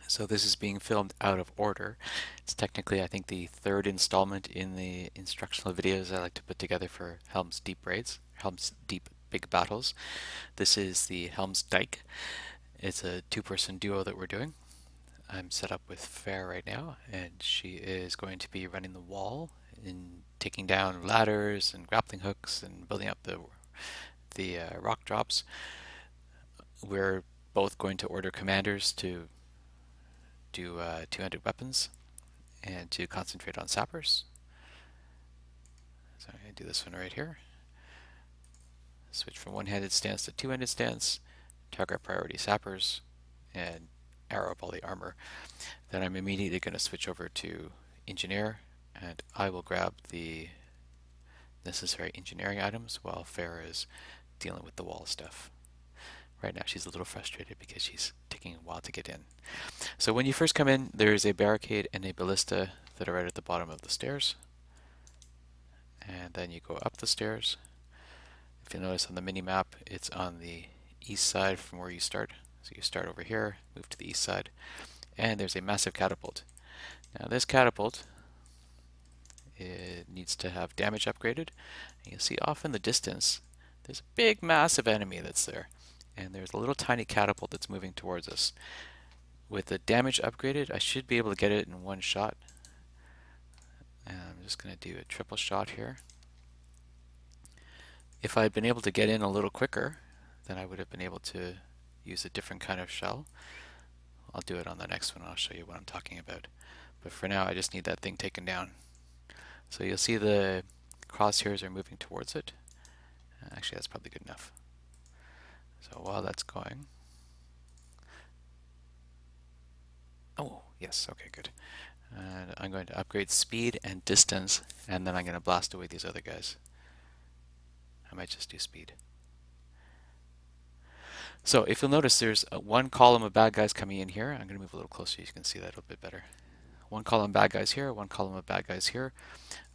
So this is being filmed out of order. It's technically, I think, the third installment in the instructional videos I like to put together for Helm's Deep Raids, Helm's Deep Big Battles. This is the Helm's Dike. It's a two-person duo that we're doing. I'm set up with Fair right now, and she is going to be running the wall and taking down ladders and grappling hooks and building up the rock drops. We're both going to order commanders to do 200 weapons and to concentrate on sappers. So I'm going to do this one right here. Switch from one-handed stance to two-handed stance, target priority sappers, and arrow up all the armor. Then I'm immediately going to switch over to engineer, and I will grab the necessary engineering items while Farah is dealing with the wall stuff. Right now she's a little frustrated because she's taking a while to get in. So when you first come in, there is a barricade and a ballista that are right at the bottom of the stairs. And then you go up the stairs. If you notice on the mini map, it's on the east side from where you start. So you start over here, move to the east side, and there's a massive catapult. Now this catapult, it needs to have damage upgraded. And you'll see off in the distance, there's a big massive enemy that's there. And there's a little tiny catapult that's moving towards us. With the damage upgraded, I should be able to get it in one shot. And I'm just going to do a triple shot here. If I had been able to get in a little quicker, then I would have been able to use a different kind of shell. I'll do it on the next one. I'll show you what I'm talking about. But for now, I just need that thing taken down. So you'll see the crosshairs are moving towards it. Actually, that's probably good enough. So while that's going... Oh, yes, okay, good. And I'm going to upgrade speed and distance, and then I'm going to blast away these other guys. I might just do speed. So if you'll notice, there's one column of bad guys coming in here. I'm going to move a little closer so you can see that a little bit better. One column of bad guys here, one column of bad guys here.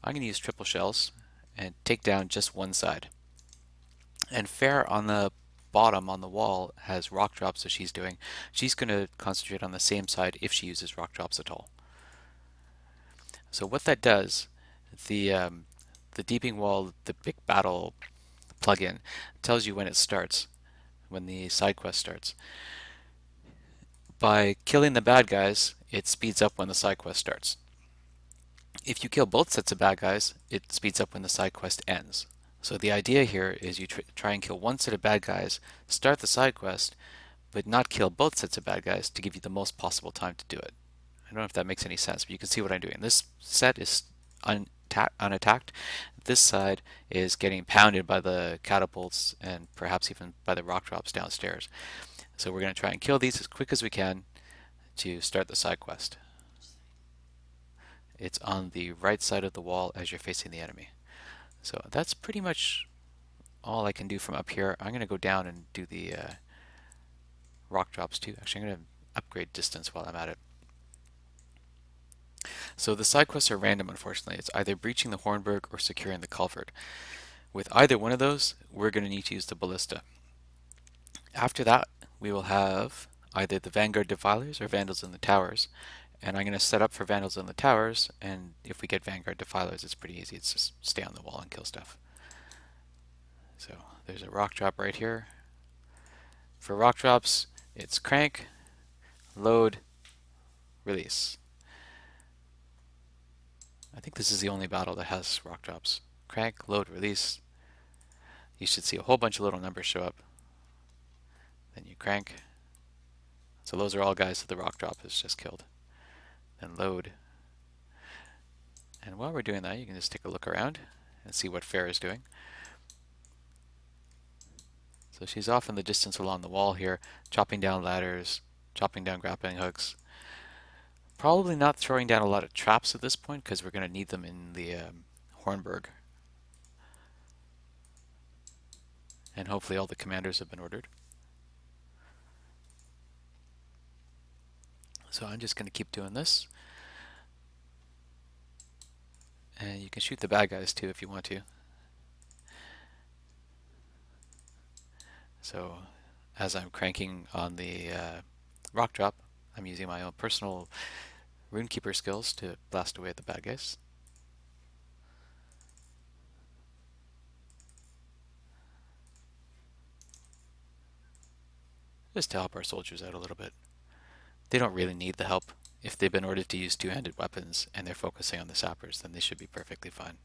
I'm going to use triple shells and take down just one side. And Fair on the bottom on the wall has rock drops that she's doing. She's going to concentrate on the same side if she uses rock drops at all. So what that does, the deeping wall, the big battle plugin tells you when it starts, when the side quest starts. By killing the bad guys, it speeds up when the side quest starts. If you kill both sets of bad guys, it speeds up when the side quest ends. So the idea here is you try and kill one set of bad guys, start the side quest, but not kill both sets of bad guys to give you the most possible time to do it. I don't know if that makes any sense, but you can see what I'm doing. This set is unattacked. This side is getting pounded by the catapults and perhaps even by the rock drops downstairs. So we're going to try and kill these as quick as we can to start the side quest. It's on the right side of the wall as you're facing the enemy. So that's pretty much all I can do from up here. I'm going to go down and do the rock drops too. Actually, I'm going to upgrade distance while I'm at it. So the side quests are random, unfortunately. It's either breaching the Hornburg or securing the Culvert. With either one of those, we're going to need to use the ballista. After that, we will have either the Vanguard Defilers or Vandals in the towers. And I'm going to set up for Vandals in the towers, and if we get Vanguard Defilers, it's pretty easy. It's just stay on the wall and kill stuff. So there's a rock drop right here. For rock drops, it's crank, load, release. I think this is the only battle that has rock drops. Crank, load, release. You should see a whole bunch of little numbers show up. Then you crank. So those are all guys that the rock drop has just killed. Then load. And while we're doing that, you can just take a look around and see what Fair is doing. So she's off in the distance along the wall here, chopping down ladders, chopping down grappling hooks. Probably not throwing down a lot of traps at this point because we're going to need them in the Hornburg. And hopefully all the commanders have been ordered. So I'm just going to keep doing this. And you can shoot the bad guys too if you want to. So as I'm cranking on the rock drop, I'm using my own personal Runekeeper skills to blast away at the bad guys. Just to help our soldiers out a little bit. They don't really need the help. If they've been ordered to use two-handed weapons and they're focusing on the sappers, then they should be perfectly fine.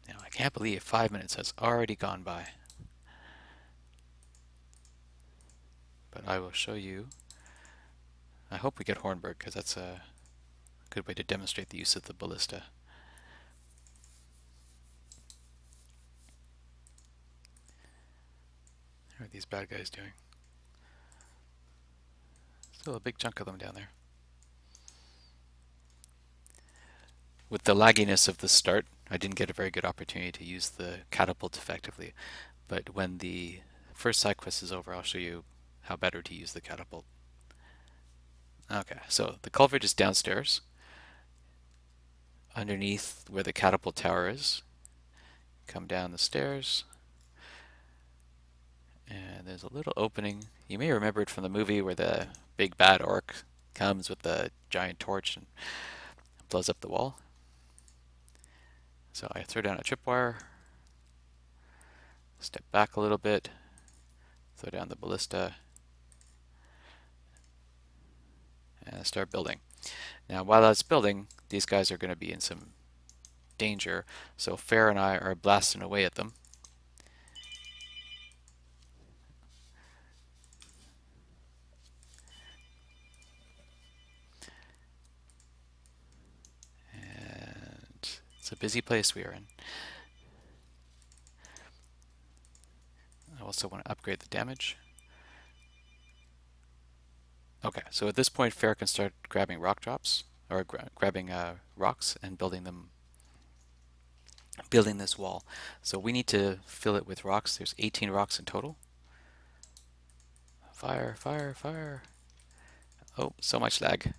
Now, I can't believe 5 minutes has already gone by. But I will show you. I hope we get Hornberg, because that's a good way to demonstrate the use of the ballista. How are these bad guys doing? Still a big chunk of them down there. With the lagginess of the start, I didn't get a very good opportunity to use the catapult effectively. But when the first side quest is over, I'll show you how better to use the catapult. Okay, so the culvert is downstairs, underneath where the catapult tower is. Come down the stairs, and there's a little opening. You may remember it from the movie where the big bad orc comes with the giant torch and blows up the wall. So I throw down a tripwire, step back a little bit, throw down the ballista, and start building. Now, while that's building, these guys are going to be in some danger, so Fair and I are blasting away at them. And it's a busy place we are in. I also want to upgrade the damage. Okay, so at this point, Fair can start grabbing rock drops, or grabbing rocks and building this wall. So we need to fill it with rocks. There's 18 rocks in total. Fire, fire, fire. Oh, so much lag.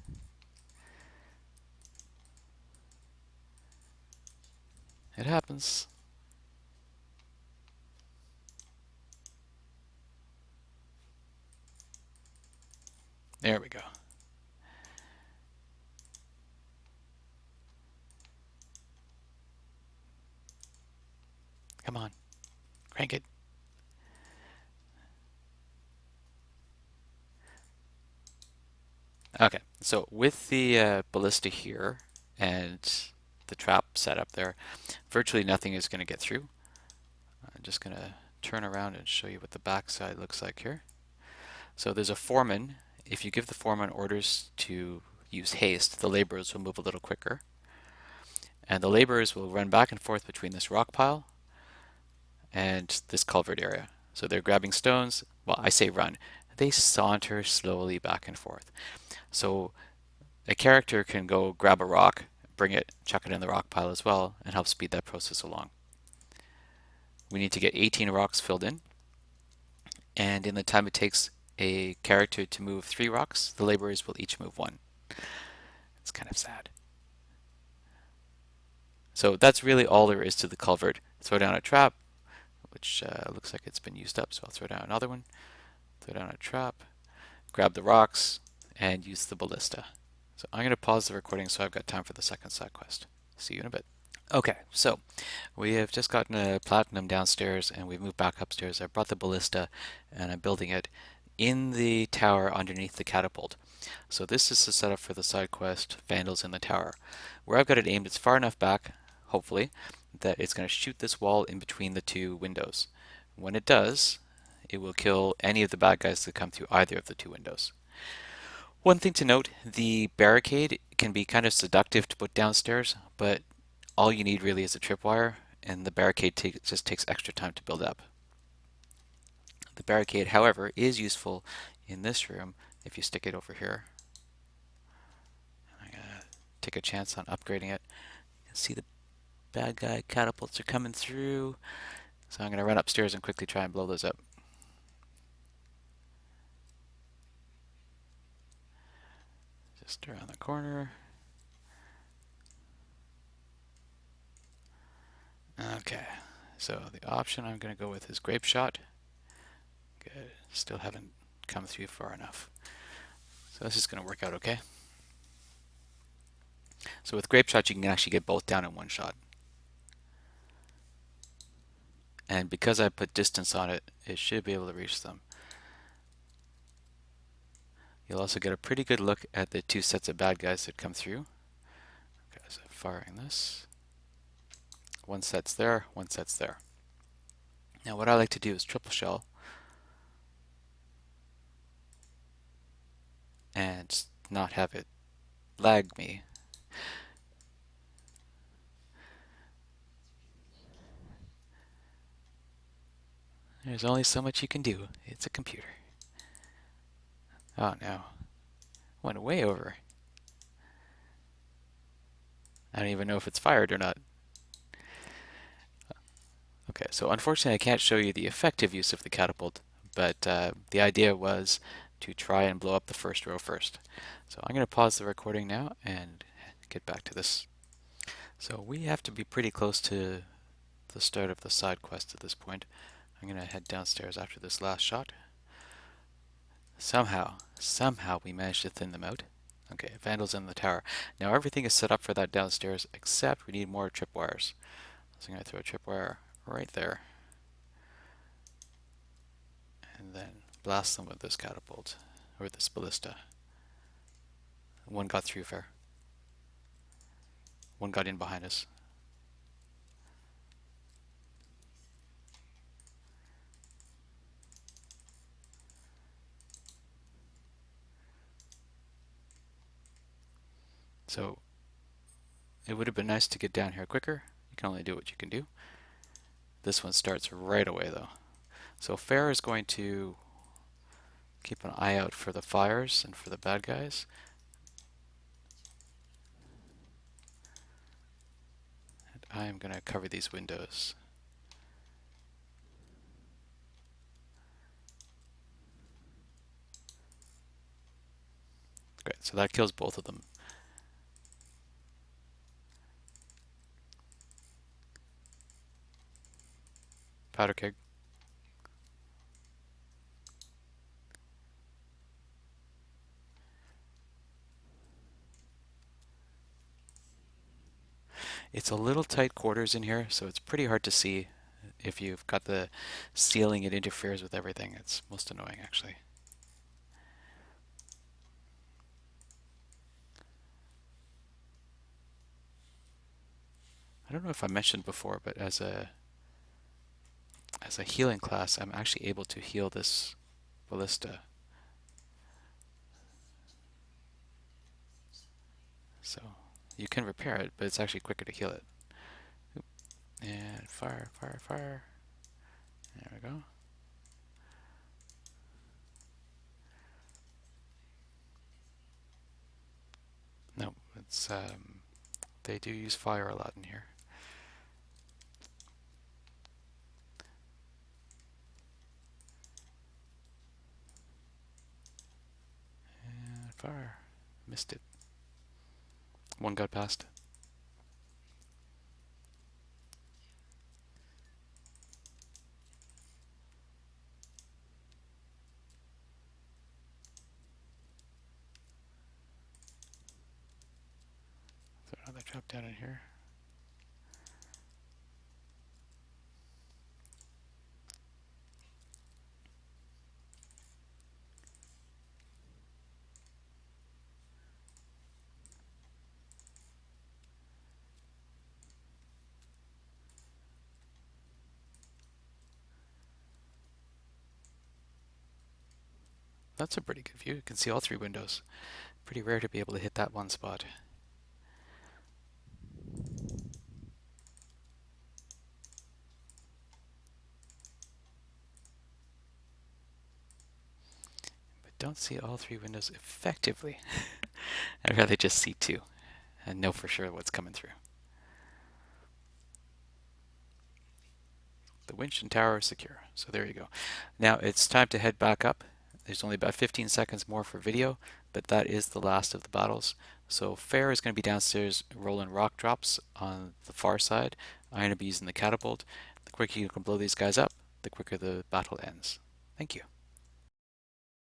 It happens. There we go. Come on, crank it. Okay, so with the ballista here and the trap set up there, virtually nothing is going to get through. I'm just going to turn around and show you what the backside looks like here. So there's a foreman. If you give the foreman orders to use haste, the laborers will move a little quicker. And the laborers will run back and forth between this rock pile and this culvert area. So they're grabbing stones. Well, I say run. They saunter slowly back and forth. So a character can go grab a rock, bring it, chuck it in the rock pile as well, and help speed that process along. We need to get 18 rocks filled in. And in the time it takes a character to move 3 rocks, the laborers will each move 1. It's kind of sad. So that's really all there is to the culvert. Throw down a trap, which looks like it's been used up, so I'll throw down another one. Throw down a trap, grab the rocks, and use the ballista. So I'm going to pause the recording so I've got time for the second side quest. See you in a bit. Okay, so we have just gotten a platinum downstairs and we've moved back upstairs. I brought the ballista and I'm building it in the tower underneath the catapult. So this is the setup for the side quest, Vandals in the Tower. Where I've got it aimed, it's far enough back, hopefully, that it's going to shoot this wall in between the 2 windows. When it does, it will kill any of the bad guys that come through either of the 2 windows. One thing to note, the barricade can be kind of seductive to put downstairs, but all you need really is a tripwire, and the barricade just takes extra time to build up. The barricade, however, is useful in this room if you stick it over here. I'm going to take a chance on upgrading it. See the bad guy catapults are coming through, so I'm going to run upstairs and quickly try and blow those up. Just around the corner. Okay, so the option I'm going to go with is Grape Shot. Good. Still haven't come through far enough. So this is going to work out okay. So with grape shot, you can actually get both down in one shot. And because I put distance on it, it should be able to reach them. You'll also get a pretty good look at the two sets of bad guys that come through. Okay, so firing this. One set's there, one set's there. Now what I like to do is triple shell and not have it lag me. There's only so much you can do. It's a computer. Oh no. Went way over. I don't even know if it's fired or not. Okay, so unfortunately I can't show you the effective use of the catapult, but the idea was to try and blow up the first row first. So I'm going to pause the recording now and get back to this. So we have to be pretty close to the start of the side quest at this point. I'm going to head downstairs after this last shot. Somehow we managed to thin them out. Okay, Vandals in the tower. Now everything is set up for that downstairs, except we need more tripwires. So I'm going to throw a tripwire right there. And then blast them with this catapult, or this ballista. One got through fair. One got in behind us. So it would have been nice to get down here quicker. You can only do what you can do. This one starts right away though. So fair is going to keep an eye out for the fires and for the bad guys. And I'm going to cover these windows. Great, so that kills both of them. Powder keg. It's a little tight quarters in here, so it's pretty hard to see. If you've got the ceiling, it interferes with everything. It's most annoying, actually. I don't know if I mentioned before, but as a healing class, I'm actually able to heal this ballista. So you can repair it, but it's actually quicker to heal it. Oop. And fire, fire, fire. There we go. No, it's they do use fire a lot in here. And fire. Missed it. One got past. Throw another trap down in here. That's a pretty good view. You can see all three windows. Pretty rare to be able to hit that one spot. But don't see all three windows effectively. I'd rather just see two and know for sure what's coming through. The winch and tower are secure. So there you go. Now it's time to head back up. There's only about 15 seconds more for video, but that is the last of the battles. So Fair is going to be downstairs rolling rock drops on the far side. I'm going to be using the catapult. The quicker you can blow these guys up, the quicker the battle ends. Thank you.